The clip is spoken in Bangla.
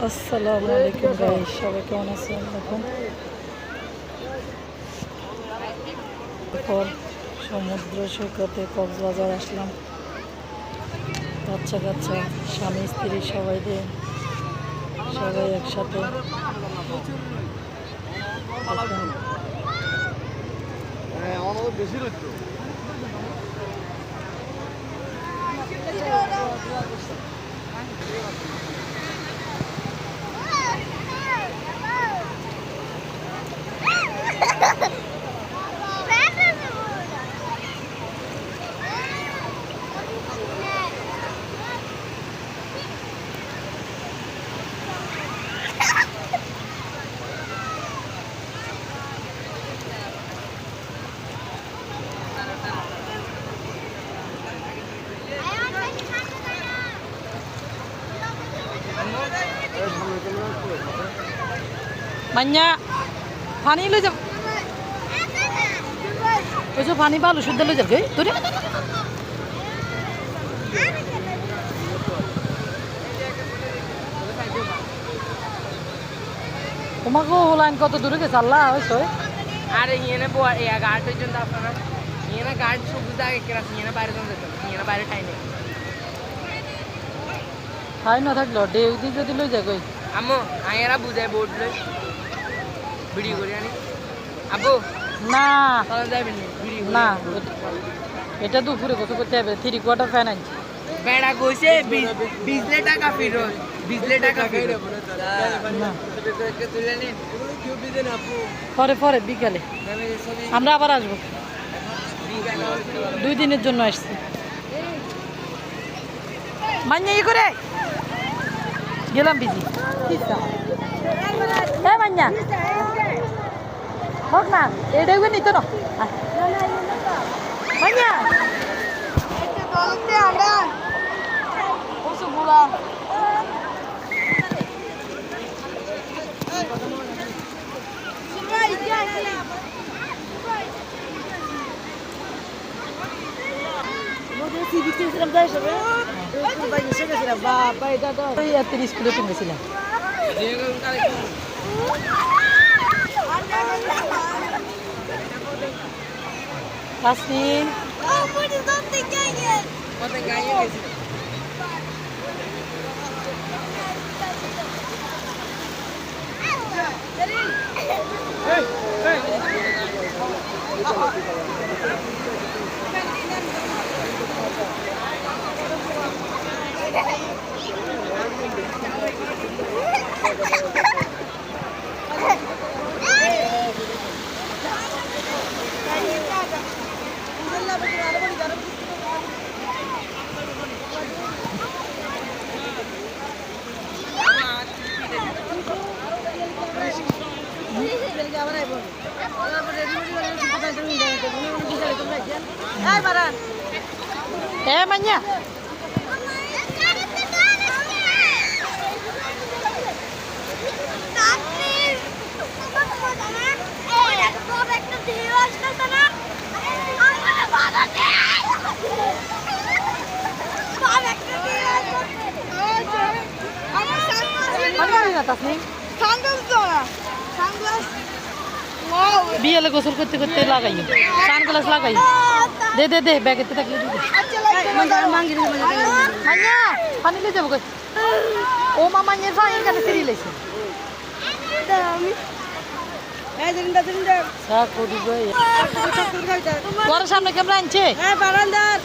আসসালামু আলাইকুম গাইস, সবাই কেমন আছেন? এখন সমুদ্র সৈকতে কক্সবাজার আসলাম। বাচ্চা কাচ্চা, স্বামী স্ত্রী সবাই একসাথে। মান্যা পানি লই যাব, ওই যে পানি বালু শুদ্ধ লই যাব গে তোরে। তোমাকে লাইন কত দূরে গেছে আল্লাহ হয়েছে। আরে ইয়েনে বো ইয়া গার্ড জন্য আপনারা ইয়েনে গার্ড সবুজ আগে ক্রাস ইয়েনে বাইরে জন যেত ইয়েনে বাইরে টাইনে হাই না থাকলো ডেউ দি যদি লই যায় কই আম্মু আয়েরা বুঝায় বোর্ড লই ভিডিও করে আনি আব্বু না চলে যাবেন ভিডিও না, এটা দুপুরে কত করতে হবে। 3/4 ফ্যান আনছি। বেড়া কইছে 20 টাকা ফিরত 20 টাকা ফিরত না তুলে নিন পরে বিকালে আমরা আবার আসবো। 2 দিনের জন্য আসছি। মান্যা ই করে গেলাম বিজি। হ্যাঁ মান্যা হোক না, এটাই নিত না মান্যা বাবা এটা তো 30 কিলো কিনেছিলাম। Tasmin. Oh, what is that thing again? কত গায়ে গেছে Eh, Manya. Tasmin. বিয়েলে গোসল করতে করতে লাগাই সানগ্লাস লাগাই দে ব্যাগেতে থাকলে মান্যা পানি লিয়ে যাবো ও মা মান্যের ভাই এখানে ফিরি লেছে তোর সামনে ক্যামেরা আনছে। বারান্দার